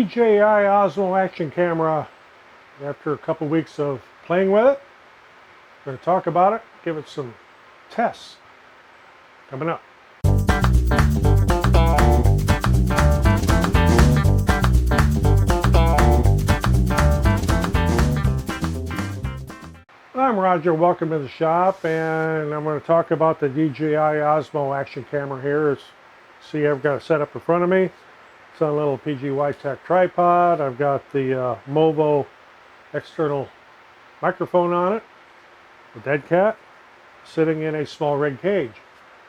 DJI OSMO action camera after a couple weeks of playing with it. I'm going to talk about it, give it some tests coming up. I'm Roger, welcome to the shop, and I'm going to talk about the DJI OSMO action camera here. See, I've got it set up in front of me. It's on a little PGY Tech tripod. I've got the Movo external microphone on it, the dead cat, sitting in a small rig cage.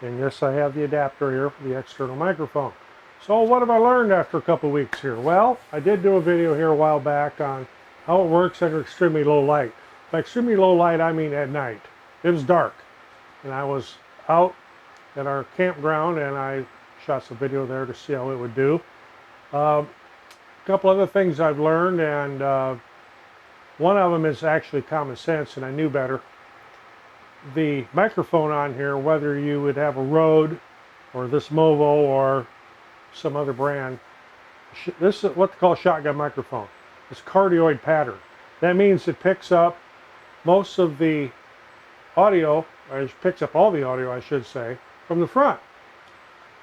And yes, I have the adapter here for the external microphone. So what have I learned after a couple weeks here? Well, I did do a video here a while back on how it works under extremely low light. By extremely low light, I mean at night. It was dark, and I was out at our campground, and I shot some video there to see how it would do. A couple other things I've learned, and one of them is actually common sense, and I knew better. The microphone on here, whether you would have a Rode or this Movo or some other brand, this is what they call a shotgun microphone. It's cardioid pattern. That means it picks up most of the audio, or it picks up all the audio, I should say, from the front.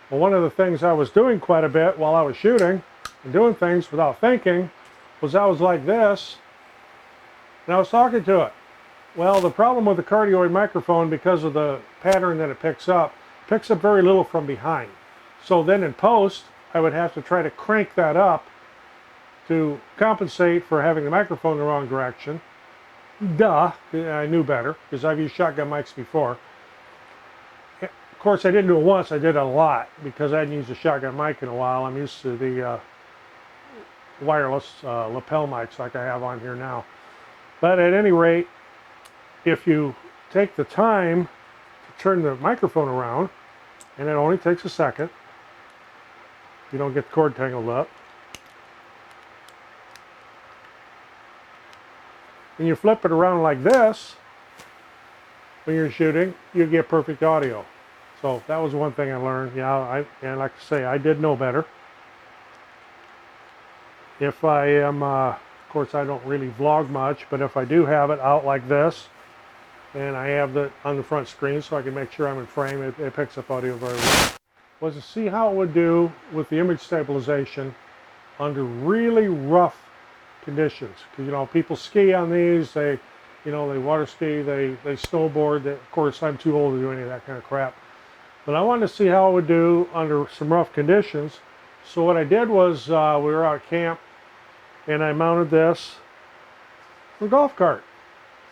Well, one of the things I was doing quite a bit while I was shooting and doing things without thinking was I was like this, and I was talking to it. Well, the problem with the cardioid microphone, because of the pattern that it picks up very little from behind. So then in post, I would have to try to crank that up to compensate for having the microphone the wrong direction. Duh, I knew better, because I've used shotgun mics before. Of course, I didn't do it once, I did it a lot, because I hadn't used a shotgun mic in a while. I'm used to the wireless lapel mics like I have on here now. But at any rate, if you take the time to turn the microphone around, and it only takes a second, you don't get the cord tangled up, and you flip it around like this when you're shooting, you get perfect audio. So that was one thing I learned. Yeah, and like I say, I did know better. If I am, of course, I don't really vlog much, but if I do have it out like this, and I have it on the front screen so I can make sure I'm in frame, it picks up audio very well. Was to see how it would do with the image stabilization under really rough conditions. Because, you know, people ski on these, they water ski, they snowboard. Of course, I'm too old to do any of that kind of crap. But I wanted to see how it would do under some rough conditions. So what I did was, we were out at camp, and I mounted this for a golf cart.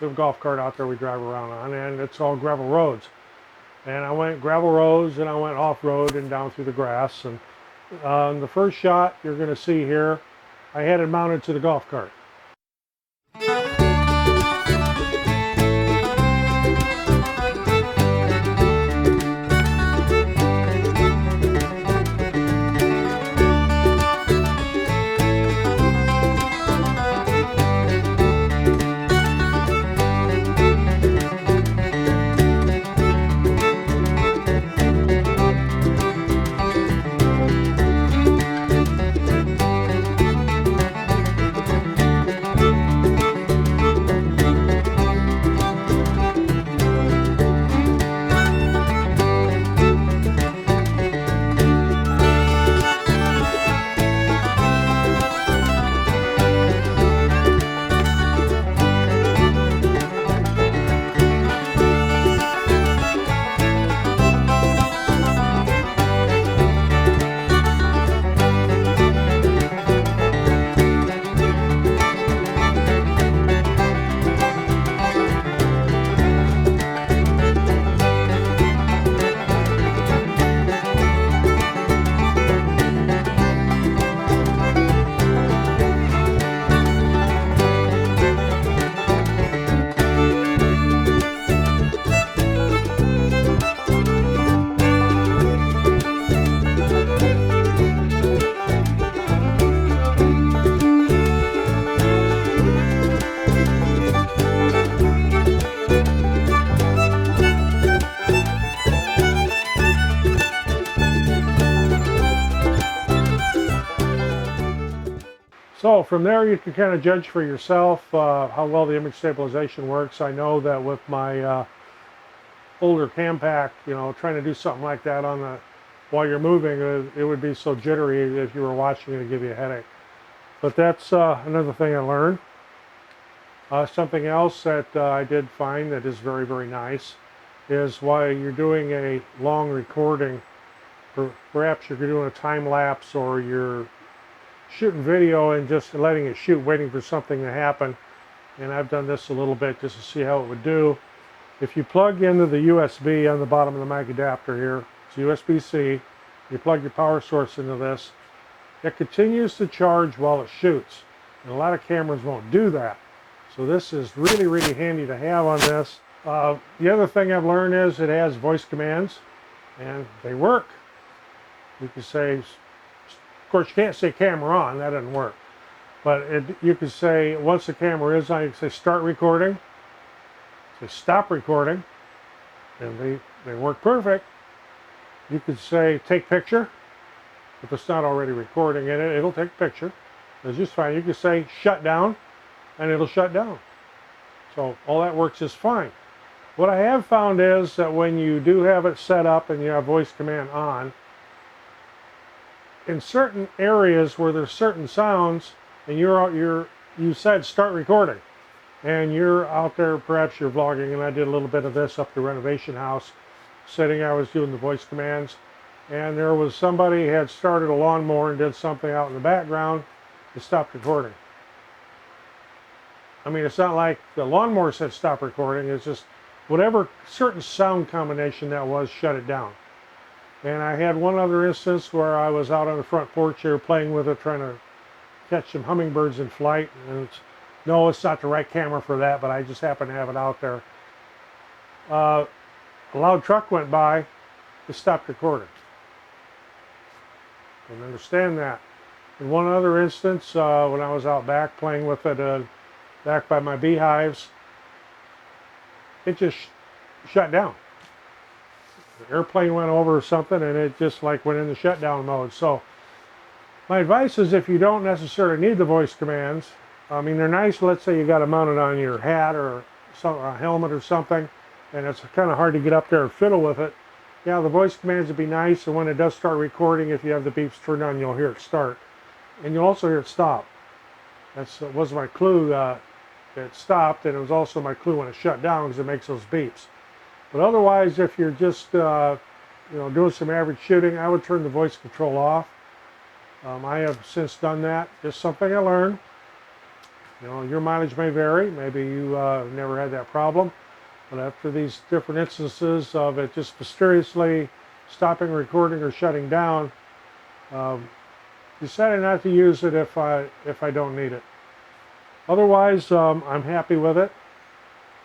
We have a golf cart out there we drive around on, and it's all gravel roads. And I went gravel roads, and I went off-road and down through the grass. And the first shot you're going to see here, I had it mounted to the golf cart. So from there you can kind of judge for yourself how well the image stabilization works. I know that with my older cam pack, trying to do something like that on the while you're moving, it would be so jittery if you were watching it, it'd give you a headache. But that's another thing I learned. Something else that I did find that is very, very nice is while you're doing a long recording, perhaps you're doing a time lapse or you're shooting video and just letting it shoot, waiting for something to happen. And I've done this a little bit just to see how it would do. If you plug into the USB on the bottom of the mic adapter here, it's USB-C, you plug your power source into this, it continues to charge while it shoots. And a lot of cameras won't do that. So this is really, really handy to have on this. The other thing I've learned is it has voice commands, and they work. You can say, of course you can't say camera on, that doesn't work. But you can say, once the camera is on, you can say start recording, say stop recording, and they work perfect. You could say take picture, if it's not already recording in it, it'll take a picture. It's just fine. You can say shut down, and it'll shut down. So all that works just fine. What I have found is that when you do have it set up and you have voice command on, in certain areas where there's certain sounds, and you said start recording, and you're out there, perhaps you're vlogging, and I did a little bit of this up the renovation house, sitting, I was doing the voice commands, and there was somebody had started a lawnmower and did something out in the background, it stopped recording. I mean, it's not like the lawnmower said stop recording, it's just whatever certain sound combination that was, shut it down. And I had one other instance where I was out on the front porch here playing with it, trying to catch some hummingbirds in flight, and no, it's not the right camera for that, but I just happened to have it out there. A loud truck went by, it stopped recording. Didn't understand that. In one other instance, when I was out back playing with it, back by my beehives, it just shut down. The airplane went over or something, and it just like went into shutdown mode. So my advice is, if you don't necessarily need the voice commands, I mean, they're nice. Let's say you got it mounted on your hat or a helmet or something, and it's kind of hard to get up there and fiddle with it. Yeah, the voice commands would be nice, and when it does start recording, if you have the beeps turned on, you'll hear it start. And you'll also hear it stop. That was my clue. It stopped, and it was also my clue when it shut down, because it makes those beeps. But otherwise, if you're just doing some average shooting, I would turn the voice control off. I have since done that. Just something I learned. Your mileage may vary. Maybe you never had that problem. But after these different instances of it just mysteriously stopping recording or shutting down, decided not to use it if I don't need it. Otherwise, I'm happy with it.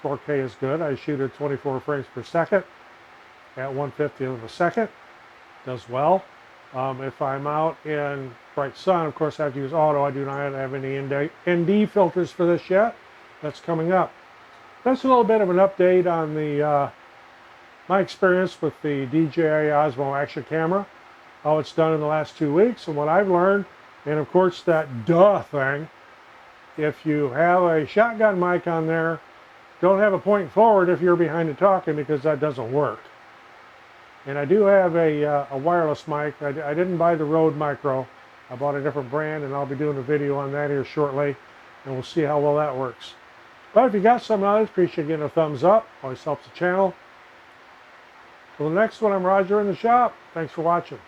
4K is good. I shoot at 24 frames per second at 1/50th of a second. Does well. If I'm out in bright sun, of course I have to use auto. I do not have any ND filters for this yet. That's coming up. That's a little bit of an update on my experience with the DJI OSMO action camera, how it's done in the last 2 weeks, and what I've learned. And of course that duh thing, if you have a shotgun mic on there, don't have a point forward if you're behind it talking, because that doesn't work. And I do have a wireless mic. I didn't buy the Rode Micro. I bought a different brand, and I'll be doing a video on that here shortly, and we'll see how well that works. But if you got something out of this, appreciate getting a thumbs up. Always helps the channel. Till the next one, I'm Roger in the shop. Thanks for watching.